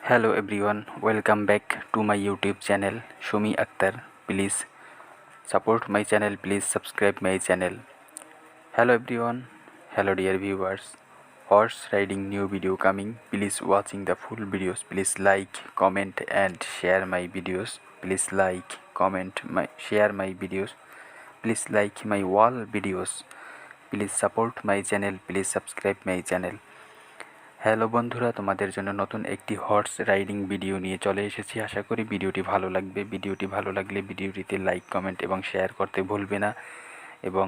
Hello everyone, welcome back to my YouTube channel Shumi Akhtar. Please support my channel, please subscribe my channel. Hello everyone, hello dear viewers. Horse riding new video coming. Please watching the full videos. Please like, comment and share my videos. Please like, comment, share my videos. Please like my wall videos. Please support my channel. Please subscribe my channel. Hello বন্ধুরা, তোমাদের জন্য নতুন একটি horse riding video নিয়ে চলে এসেছি। আশা করি ভিডিওটি ভালো লাগবে। ভিডিওটি ভালো লাগলে ভিডিওটিতে লাইক, কমেন্ট এবং শেয়ার করতে ভুলবে না। এবং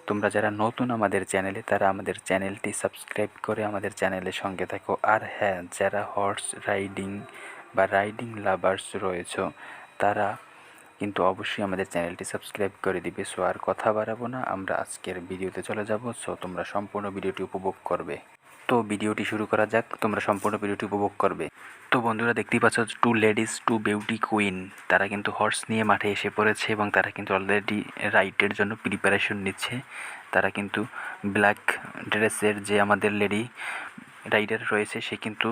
তোমরা যারা নতুন আমাদের চ্যানেলে, তারা আমাদের চ্যানেলটি সাবস্ক্রাইব করে আমাদের চ্যানেলের সঙ্গে থাকো। আর হ্যাঁ, যারা হর্স রাইডিং বা রাইডিং লাভার্স রয়েছে, তারা কিন্তু অবশ্যই আমাদের চ্যানেলটি সাবস্ক্রাইব করে দিবে। সো আর কথা বাড়াবো না, আমরা আজকের ভিডিওতে চলে যাব। সো তোমরা সম্পূর্ণ ভিডিওটি উপভোগ করবে। তো ভিডিওটি শুরু করা যাক, তোমরা সম্পূর্ণ ভিডিওটি উপভোগ করবে। তো বন্ধুরা, দেখতেই পাচ্ছ two ladies, two beauty queen, তারা কিন্তু হর্স নিয়ে মাঠে এসে পড়েছে এবং তারা কিন্তু অলরেডি রাইডের জন্য প্রিপারেশন নিচ্ছে। তারা কিন্তু ব্ল্যাক ড্রেসের যে আমাদের লেডি রাইডার রয়েছে, সে কিন্তু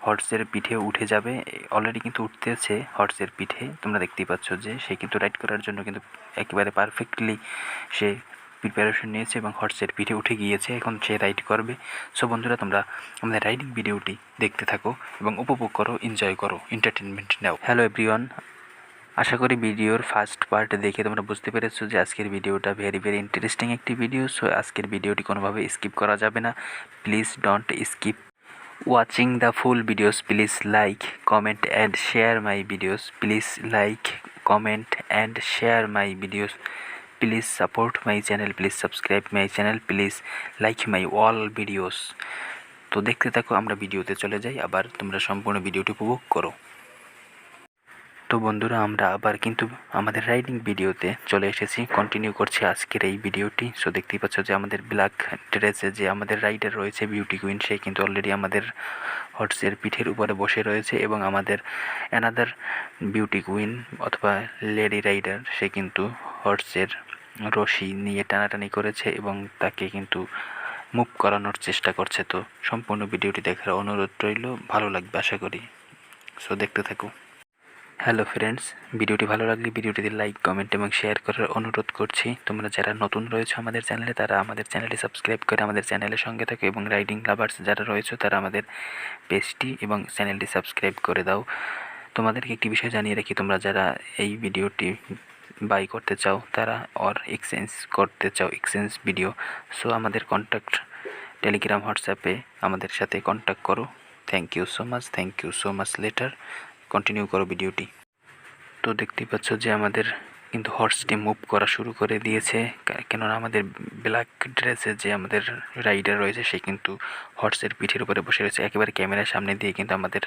হর্সের পিঠে উঠে যাবে। অলরেডি কিন্তু উঠতেছে হর্সের পিঠে। তোমরা দেখতেই পাচ্ছ যে সে কিন্তু রাইড করার জন্য কিন্তু একেবারে পারফেক্টলি সে প্রিপারেশন নিয়েছে এবং হর্সের পিঠে উঠে গিয়েছে। এখন সে রাইড করবে। সো বন্ধুরা, তোমরা আমাদের রাইডিং ভিডিওটি দেখতে থাকো এবং উপভোগ করো, এনজয় করো, এন্টারটেনমেন্ট নাও। হ্যালো এভরিওয়ান, আশা করি ভিডিওর ফার্স্ট পার্ট দেখে তোমরা বুঝতে পেরেছো যে আজকের ভিডিওটা ভেরি ইন্টারেস্টিং একটি ভিডিও। সো আজকের ভিডিওটি কোনোভাবে স্কিপ করা যাবে না। Please don't skip watching the full videos. Please like, comment and share my videos. Please like, comment and share my videos. Please support my channel. Please subscribe my channel. Please like my all videos. তো দেখতে থাকো, আমরা ভিডিওতে চলে যাই। আবার তোমরা সম্পূর্ণ ভিডিওটি উপভোগ করো। তো বন্ধুরা, আমরা আবার কিন্তু আমাদের রাইডিং ভিডিওতে চলে এসেছি, কন্টিনিউ করছি আজকের এই ভিডিওটি। সো দেখতেই পাচ্ছ যে আমাদের ব্ল্যাক ড্রেসে যে আমাদের রাইডার রয়েছে বিউটি কুইন, সে কিন্তু অলরেডি আমাদের হর্সের পিঠের উপরে বসে রয়েছে এবং আমাদের অ্যানাদার বিউটি কুইন অথবা লেডি রাইডার, সে কিন্তু হর্সের রশি নিয়ে টানাটানি করেছে এবং তাকে কিন্তু মুভ করানোর চেষ্টা করছে। তো সম্পূর্ণ ভিডিওটি দেখার অনুরোধ রইল, ভালো লাগবে আশা করি। সো দেখতে থাকো। হ্যালো ফ্রেন্ডস, ভিডিওটি ভালো লাগলে ভিডিওটিতে লাইক, কমেন্ট এবং শেয়ার করার অনুরোধ করছি। তোমরা যারা নতুন রয়েছে আমাদের চ্যানেলে, তারা আমাদের চ্যানেলটি সাবস্ক্রাইব করে আমাদের চ্যানেলের সঙ্গে থাকো এবং রাইডিং লাভার্স যারা রয়েছে, তারা আমাদের পেজটি এবং চ্যানেলটি সাবস্ক্রাইব করে দাও। তোমাদেরকে একটি বিষয় জানিয়ে রাখি, তোমরা যারা এই ভিডিওটি বাই করতে চাও, তারা এক্সচেঞ্জ করতে চাও, এক্সচেঞ্জ ভিডিও, সো আমাদের কন্ট্যাক্ট টেলিগ্রাম, হোয়াটসঅ্যাপে আমাদের সাথে কন্ট্যাক্ট করো। Thank you so much later. Continue করো ভিডিওটি। তো দেখতেই পাচ্ছ যে আমাদের কিন্তু হর্সটি মুভ করা শুরু করে দিয়েছে, কেননা আমাদের ব্ল্যাক ড্রেসে যে আমাদের রাইডার রয়েছে, সে কিন্তু হর্সের পিঠের উপরে বসে রয়েছে। একেবারে ক্যামেরার সামনে দিয়ে কিন্তু আমাদের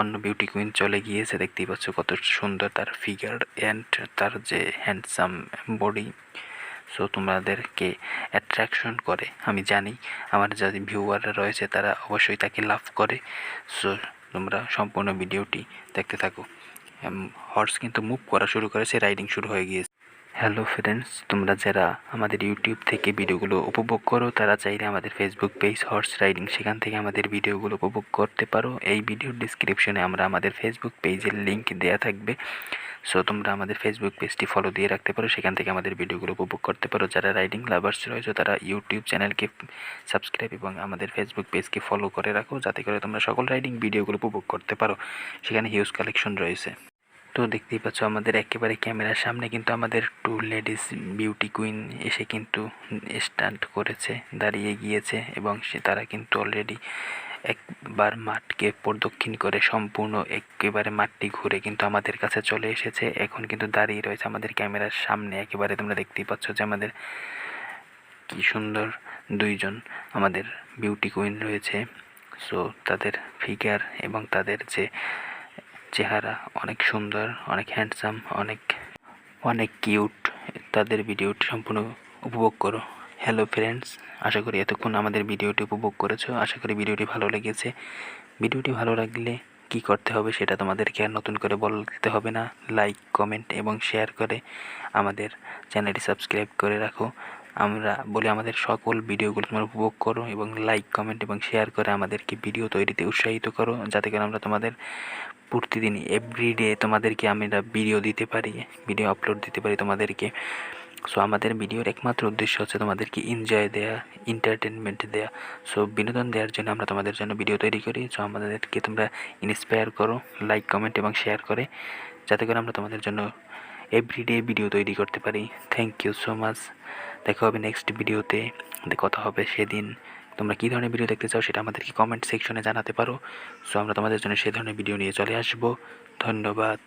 অন্য বিউটি কুইন চলে গিয়েছে। দেখতেই পাচ্ছ কত সুন্দর তার ফিগার অ্যান্ড তার যে হ্যান্ডসাম বডি। সো তোমাদেরকে অ্যাট্রাকশন করে, আমি জানি আমার যাদের ভিউয়াররা রয়েছে তারা অবশ্যই তাকে লাভ করে। সো তোমরা সম্পূর্ণ ভিডিওটি দেখতে থাকো। হর্স কিন্তু মুভ করা শুরু করেছে, রাইডিং শুরু হয়ে গিয়েছে। হ্যালো ফ্রেন্ডস, তোমরা যারা আমাদের ইউটিউব থেকে ভিডিওগুলো উপভোগ করো, তারা চাইলে আমাদের ফেসবুক পেজ হর্স রাইডিং, সেখান থেকে আমাদের ভিডিওগুলো উপভোগ করতে পারো। এই ভিডিওর ডিসক্রিপশনে আমরা আমাদের ফেসবুক পেজের লিঙ্ক দেওয়া থাকবে। সো তোমরা আমাদের ফেসবুক পেজটি ফলো দিয়ে রাখতে পারো, সেখান থেকে আমাদের ভিডিওগুলো উপভোগ করতে পারো। যারা রাইডিং লাভার্স রয়েছে, তারা ইউটিউব চ্যানেলকে সাবস্ক্রাইব এবং আমাদের ফেসবুক পেজকে ফলো করে রাখো, যাতে করে তোমরা সকল রাইডিং ভিডিওগুলো উপভোগ করতে পারো। সেখানে হিউজ কালেকশন রয়েছে। তো দেখতেই পাচ্ছ আমাদের একেবারে ক্যামেরার সামনে কিন্তু আমাদের টু লেডিস বিউটি কুইন এসে কিন্তু স্ট্যান্ড করেছে, দাঁড়িয়ে গিয়েছে এবং তারা কিন্তু অলরেডি একবার মাঠকে প্রদক্ষিণ করে সম্পূর্ণ একেবারে মাঠটি ঘুরে কিন্তু আমাদের কাছে চলে এসেছে। এখন কিন্তু দাঁড়িয়ে রয়েছে আমাদের ক্যামেরার সামনে একেবারে। তোমরা দেখতেই পাচ্ছ যে আমাদের কি সুন্দর দুইজন আমাদের বিউটি কুইন রয়েছে। সো তাদের ফিগার এবং তাদের যে চেহারা অনেক সুন্দর, অনেক হ্যান্ডসাম, অনেক কিউট। তাদের ভিডিওটি সম্পূর্ণ উপভোগ করো। হ্যালো ফ্রেন্ডস, আশা করি এতক্ষণ আমাদের ভিডিওটি উপভোগ করেছো। আশা করি ভিডিওটি ভালো লেগেছে। ভিডিওটি ভালো লাগলে কি করতে হবে সেটা তোমাদেরকে আর নতুন করে বলতে হবে না। লাইক, কমেন্ট এবং শেয়ার করে আমাদের চ্যানেলটি সাবস্ক্রাইব করে রাখো। আমরা বলি আমাদের সকল ভিডিওগুলো তোমরা উপভোগ করো এবং লাইক, কমেন্ট এবং শেয়ার করে আমাদেরকে ভিডিও তৈরিতে উৎসাহিত করো, যাতে করে আমরা তোমাদের প্রতিদিন এভরিডে তোমাদেরকে আমরা ভিডিও দিতে পারি, ভিডিও আপলোড দিতে পারি তোমাদেরকে। সো আমাদের ভিডিওর একমাত্র উদ্দেশ্য হচ্ছে তোমাদেরকে এনজয় দেওয়া, এন্টারটেনমেন্ট দেওয়া, সো বিনোদন দেওয়ার জন্য আমরা তোমাদের জন্য ভিডিও তৈরি করি। সো আমাদেরকে তোমরা ইন্সপায়ার করো লাইক, কমেন্ট এবং শেয়ার করে, যাতে করে আমরা তোমাদের জন্য এভরিডে ভিডিও তৈরি করতে পারি। Thank you so much. দেখা হবে নেক্সট ভিডিওতে, কথা হবে সেদিন। তোমরা কী ধরনের ভিডিও দেখতে চাও সেটা আমাদেরকে কমেন্ট সেকশনে জানাতে পারো। সো আমরা তোমাদের জন্য সেই ধরনের ভিডিও নিয়ে চলে আসবো। ধন্যবাদ।